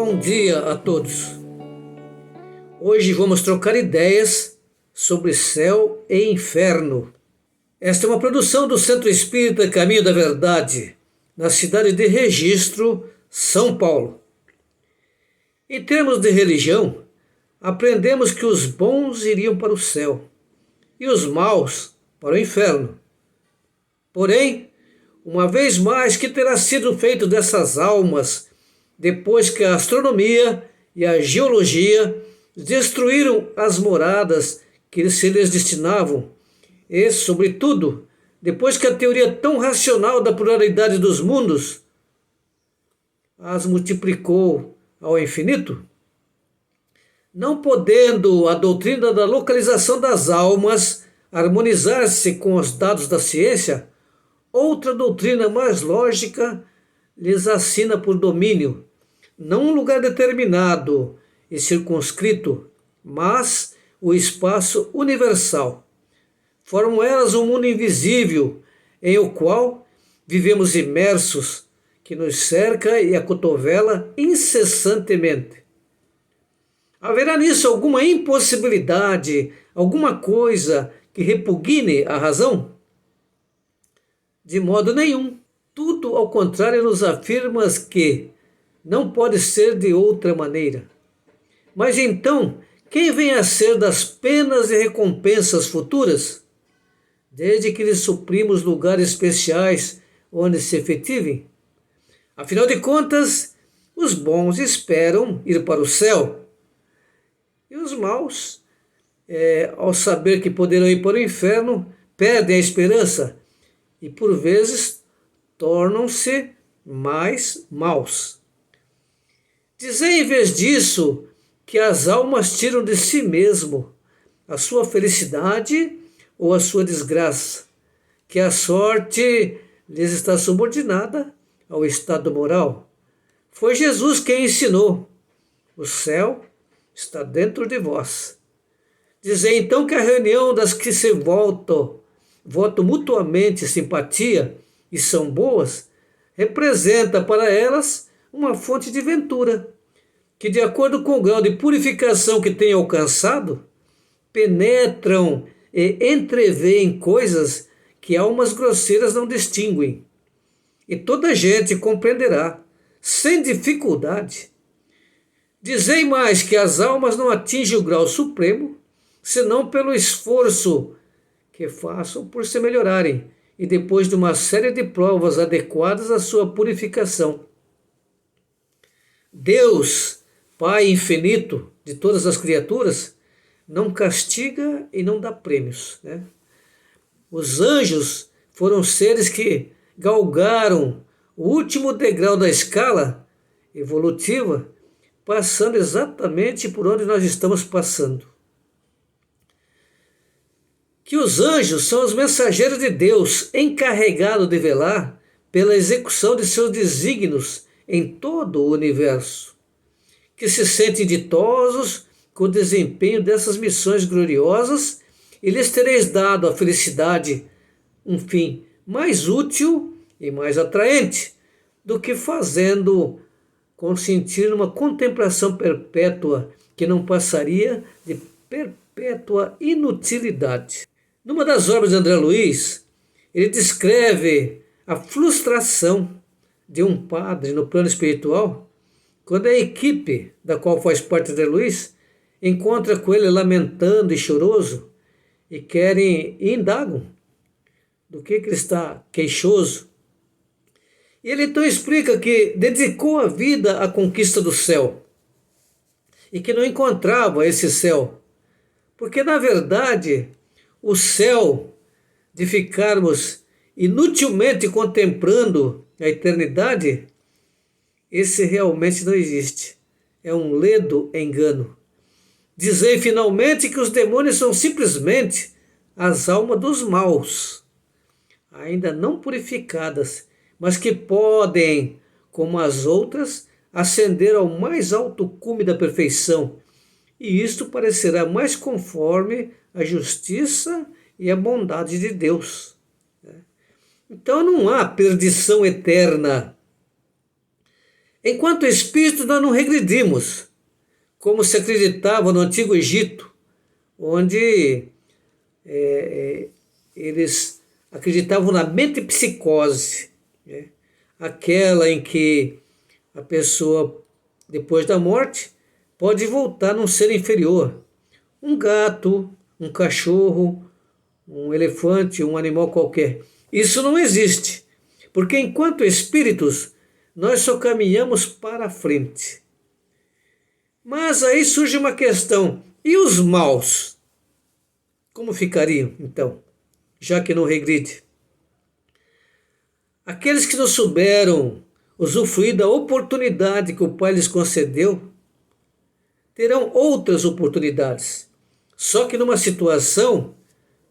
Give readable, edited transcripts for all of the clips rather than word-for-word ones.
Bom dia a todos. Hoje vamos trocar ideias sobre céu e inferno. Esta é uma produção do Centro Espírita Caminho da Verdade, na cidade de Registro, São Paulo. Em termos de religião, aprendemos que os bons iriam para o céu e os maus para o inferno. Porém, uma vez mais, que terá sido feito dessas almas depois que a astronomia e a geologia destruíram as moradas que se lhes destinavam e, sobretudo, depois que a teoria tão racional da pluralidade dos mundos as multiplicou ao infinito? Não podendo a doutrina da localização das almas harmonizar-se com os dados da ciência, outra doutrina mais lógica lhes assina por domínio, não um lugar determinado e circunscrito, mas o espaço universal. Formam elas um mundo invisível em o qual vivemos imersos, que nos cerca e acotovela incessantemente. Haverá nisso alguma impossibilidade, alguma coisa que repugne a razão? De modo nenhum. Tudo ao contrário nos afirma que não pode ser de outra maneira. Mas então, quem vem a ser das penas e recompensas futuras? Desde que lhes suprimos lugares especiais onde se efetivem? Afinal de contas, os bons esperam ir para o céu. E os maus, ao saber que poderão ir para o inferno, perdem a esperança e, por vezes, tornam-se mais maus. Dizei, em vez disso, que as almas tiram de si mesmo a sua felicidade ou a sua desgraça, que a sorte lhes está subordinada ao estado moral. Foi Jesus quem ensinou: o céu está dentro de vós. Dizei então que a reunião das que se votam mutuamente simpatia e são boas, representa para elas uma fonte de ventura, que, de acordo com o grau de purificação que têm alcançado, penetram e entreveem coisas que almas grosseiras não distinguem. E toda a gente compreenderá, sem dificuldade. Dizei mais que as almas não atingem o grau supremo, senão pelo esforço que façam por se melhorarem, e depois de uma série de provas adequadas à sua purificação. Deus, Pai infinito de todas as criaturas, não castiga e não dá prêmios, né? Os anjos foram seres que galgaram o último degrau da escala evolutiva, passando exatamente por onde nós estamos passando. Que os anjos são os mensageiros de Deus, encarregados de velar pela execução de seus desígnios em todo o universo, que se sentem ditosos com o desempenho dessas missões gloriosas, e lhes tereis dado a felicidade, um fim mais útil e mais atraente do que fazendo consentir uma contemplação perpétua que não passaria de perpétua inutilidade. Numa das obras de André Luiz, ele descreve a frustração de um padre no plano espiritual, quando a equipe da qual faz parte André Luiz encontra com ele lamentando e choroso e indagam do que ele está queixoso. E ele então explica que dedicou a vida à conquista do céu e que não encontrava esse céu, porque na verdade o céu de ficarmos inutilmente contemplando a eternidade, esse realmente não existe. É um ledo engano. Dizei finalmente que os demônios são simplesmente as almas dos maus, ainda não purificadas, mas que podem, como as outras, ascender ao mais alto cume da perfeição, e isto parecerá mais conforme a justiça e a bondade de Deus. Então não há perdição eterna. Enquanto espíritos, nós não regredimos, como se acreditava no Antigo Egito, onde eles acreditavam na metempsicose, né? Aquela em que a pessoa, depois da morte, pode voltar num ser inferior. Um gato, um cachorro, um elefante, um animal qualquer. Isso não existe, porque enquanto espíritos, nós só caminhamos para a frente. Mas aí surge uma questão: e os maus? Como ficariam, então, já que não regride? Aqueles que não souberam usufruir da oportunidade que o Pai lhes concedeu, terão outras oportunidades, só que numa situação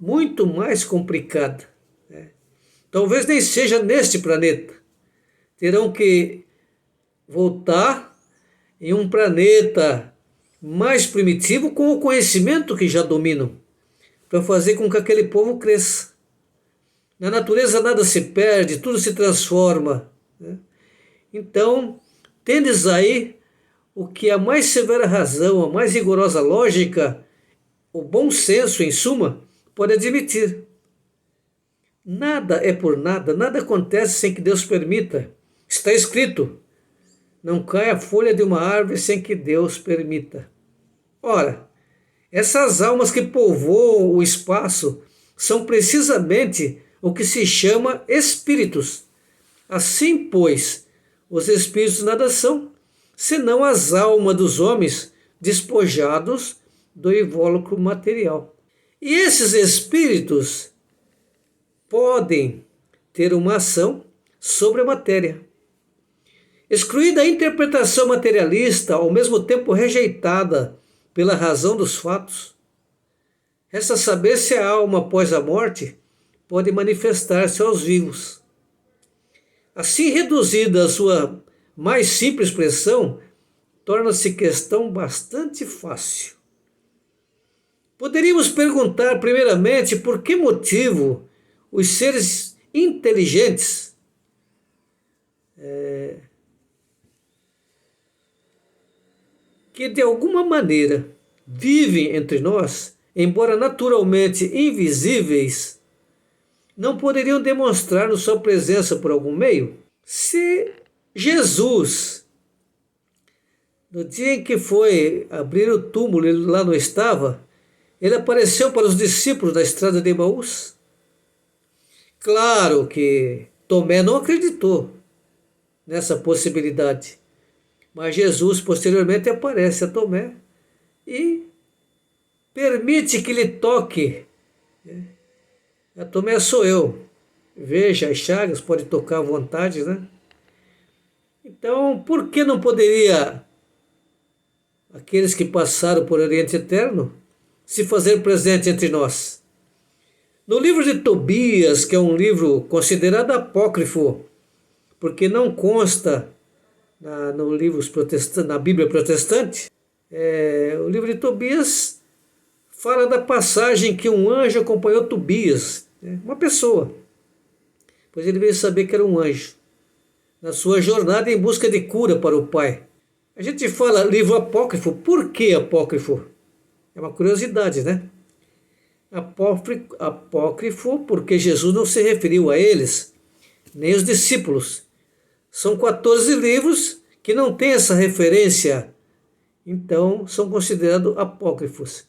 muito mais complicada, né? Talvez nem seja neste planeta. Terão que voltar em um planeta mais primitivo com o conhecimento que já dominam, para fazer com que aquele povo cresça. Na natureza nada se perde, tudo se transforma, né? Então, tendes aí o que a mais severa razão, a mais rigorosa lógica, o bom senso, em suma, pode admitir. Nada é por nada, nada acontece sem que Deus permita. Está escrito: não cai a folha de uma árvore sem que Deus permita. Ora, essas almas que povoam o espaço são precisamente o que se chama espíritos. Assim, pois, os espíritos nada são, senão as almas dos homens despojados do invólucro material. E esses espíritos podem ter uma ação sobre a matéria. Excluída a interpretação materialista, ao mesmo tempo rejeitada pela razão dos fatos, resta saber se a alma após a morte pode manifestar-se aos vivos. Assim reduzida a sua mais simples expressão, torna-se questão bastante fácil. Poderíamos perguntar primeiramente por que motivo os seres inteligentes que de alguma maneira vivem entre nós, embora naturalmente invisíveis, não poderiam demonstrar-nos sua presença por algum meio? Se Jesus, no dia em que foi abrir o túmulo, ele lá não estava, ele apareceu para os discípulos na estrada de Emaús? Claro que Tomé não acreditou nessa possibilidade, mas Jesus posteriormente aparece a Tomé e permite que lhe toque. A Tomé: sou eu, veja as chagas, pode tocar à vontade, né? Então, por que não poderia aqueles que passaram por Oriente Eterno se fazer presente entre nós? No livro de Tobias, que é um livro considerado apócrifo, porque não consta no livros na Bíblia protestante, o livro de Tobias fala da passagem que um anjo acompanhou Tobias, uma pessoa, pois ele veio saber que era um anjo, na sua jornada em busca de cura para o Pai. A gente fala livro apócrifo, por que apócrifo? É uma curiosidade, né? Apócrifo porque Jesus não se referiu a eles, nem os discípulos. São 14 livros que não têm essa referência, então são considerados apócrifos.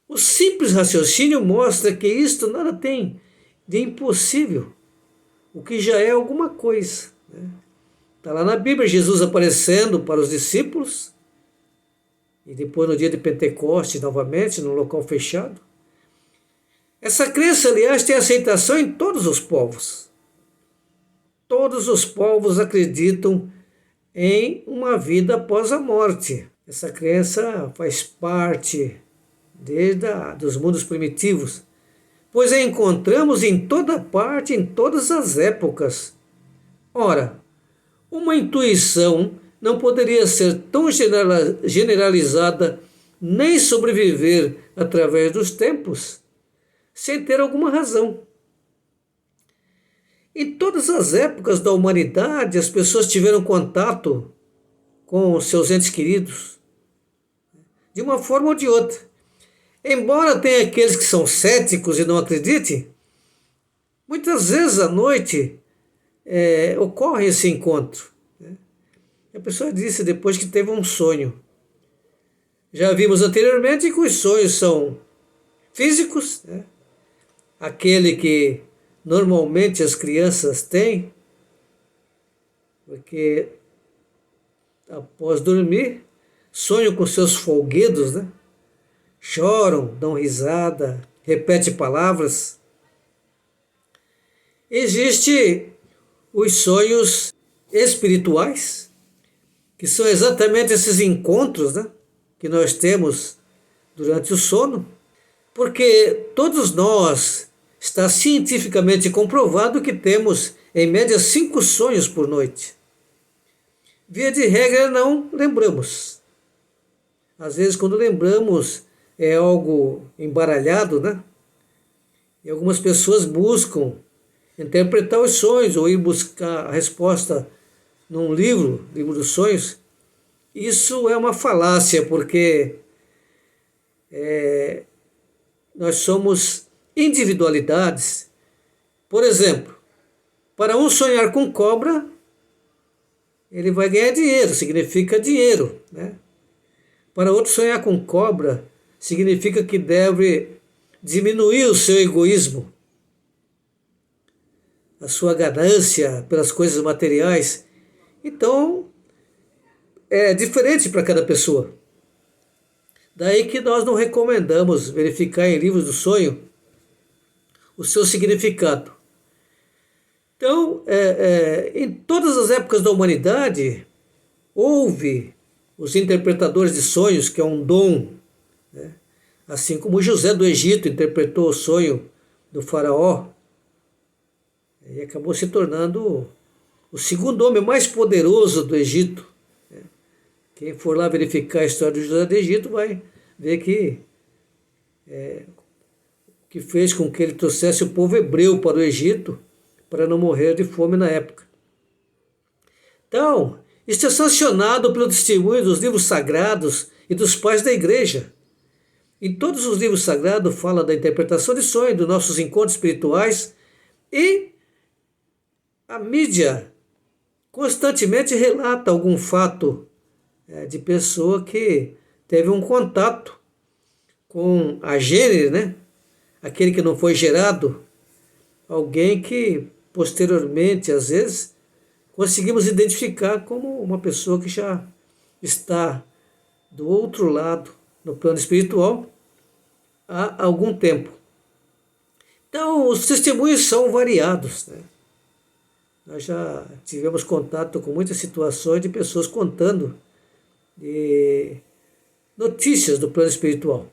O simples raciocínio mostra que isto nada tem de impossível, o que já é alguma coisa, né? Está lá na Bíblia Jesus aparecendo para os discípulos, e depois no dia de Pentecostes novamente, num local fechado. Essa crença, aliás, tem aceitação em todos os povos. Todos os povos acreditam em uma vida após a morte. Essa crença faz parte desde dos mundos primitivos, pois a encontramos em toda parte, em todas as épocas. Ora, uma intuição não poderia ser tão generalizada nem sobreviver através dos tempos sem ter alguma razão. Em todas as épocas da humanidade, as pessoas tiveram contato com os seus entes queridos, de uma forma ou de outra. Embora tenha aqueles que são céticos e não acreditem, muitas vezes à noite ocorre esse encontro. A pessoa disse depois que teve um sonho. Já vimos anteriormente que os sonhos são físicos, né? Aquele que normalmente as crianças têm, porque após dormir, sonham com seus folguedos, né? Choram, dão risada, repetem palavras. Existem os sonhos espirituais, que são exatamente esses encontros, né, que nós temos durante o sono, porque todos nós está cientificamente comprovado que temos, em média, 5 sonhos por noite. Via de regra, não lembramos. Às vezes, quando lembramos, é algo embaralhado, né? E algumas pessoas buscam interpretar os sonhos ou ir buscar a resposta num livro dos sonhos. Isso é uma falácia, porque nós somos individualidades. Por exemplo, para um sonhar com cobra, ele vai ganhar dinheiro, significa dinheiro, né? Para outro, sonhar com cobra significa que deve diminuir o seu egoísmo, a sua ganância pelas coisas materiais. Então, é diferente para cada pessoa. Daí que nós não recomendamos verificar em livros do sonho o seu significado. Então, em todas as épocas da humanidade, houve os interpretadores de sonhos, que é um dom, né? Assim como José do Egito interpretou o sonho do faraó, e acabou se tornando o segundo homem mais poderoso do Egito. Quem for lá verificar a história de José do Egito vai ver que fez com que ele trouxesse o povo hebreu para o Egito para não morrer de fome na época. Então, isso é sancionado pelo testemunho dos livros sagrados e dos pais da igreja. Em todos os livros sagrados fala da interpretação de sonhos, dos nossos encontros espirituais, e a mídia constantemente relata algum fato de pessoa que teve um contato com a gênero, né? Aquele que não foi gerado, alguém que posteriormente, às vezes, conseguimos identificar como uma pessoa que já está do outro lado, no plano espiritual, há algum tempo. Então, os testemunhos são variados, né? Nós já tivemos contato com muitas situações de pessoas contando de notícias do plano espiritual.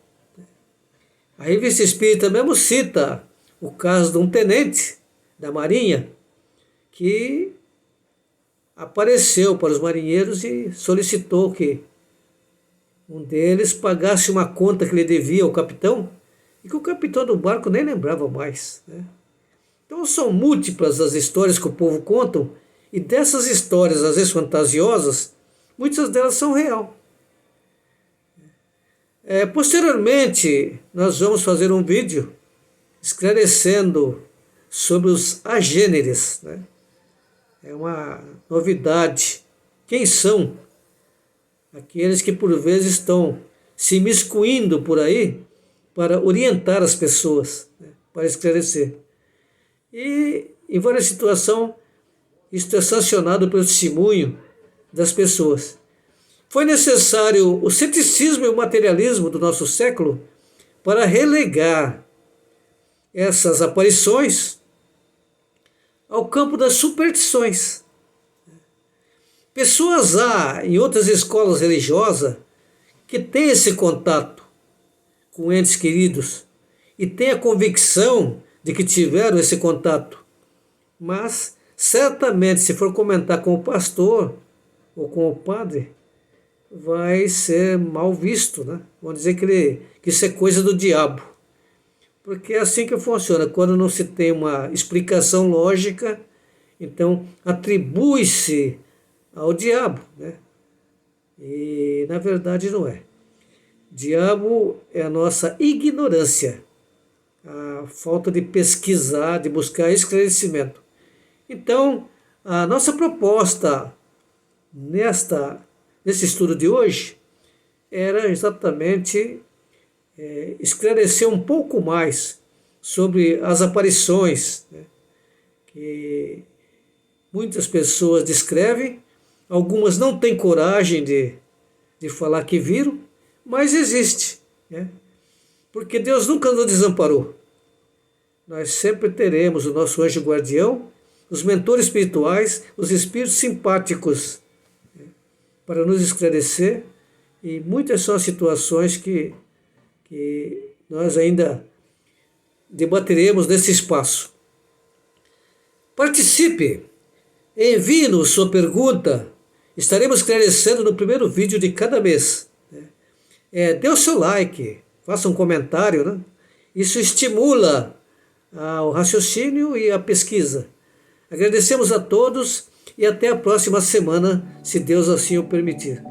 A Revista Espírita mesmo cita o caso de um tenente da Marinha que apareceu para os marinheiros e solicitou que um deles pagasse uma conta que ele devia ao capitão e que o capitão do barco nem lembrava mais, né? Então são múltiplas as histórias que o povo conta, e dessas histórias, às vezes fantasiosas, muitas delas são real. Posteriormente, nós vamos fazer um vídeo esclarecendo sobre os agêneres, né? É uma novidade. Quem são aqueles que por vezes estão se imiscuindo por aí para orientar as pessoas, né? Para esclarecer. E em várias situações, isto é sancionado pelo testemunho das pessoas. Foi necessário o ceticismo e o materialismo do nosso século para relegar essas aparições ao campo das superstições. Pessoas há em outras escolas religiosas que têm esse contato com entes queridos e têm a convicção de que tiveram esse contato, mas certamente se for comentar com o pastor ou com o padre, vai ser mal visto, né? Vão dizer que isso é coisa do diabo. Porque é assim que funciona. Quando não se tem uma explicação lógica, então atribui-se ao diabo, né? E na verdade não é. Diabo é a nossa ignorância, a falta de pesquisar, de buscar esclarecimento. Então, a nossa proposta nesse estudo de hoje era exatamente esclarecer um pouco mais sobre as aparições, né, que muitas pessoas descrevem, algumas não têm coragem de falar que viram, mas existe, né? Porque Deus nunca nos desamparou. Nós sempre teremos o nosso anjo guardião, os mentores espirituais, os espíritos simpáticos, né, para nos esclarecer, e muitas são as situações que nós ainda debateremos nesse espaço. Participe! Envie-nos sua pergunta. Estaremos esclarecendo no primeiro vídeo de cada mês. Dê o seu like, faça um comentário, né? Isso estimula o raciocínio e a pesquisa. Agradecemos a todos e até a próxima semana, se Deus assim o permitir.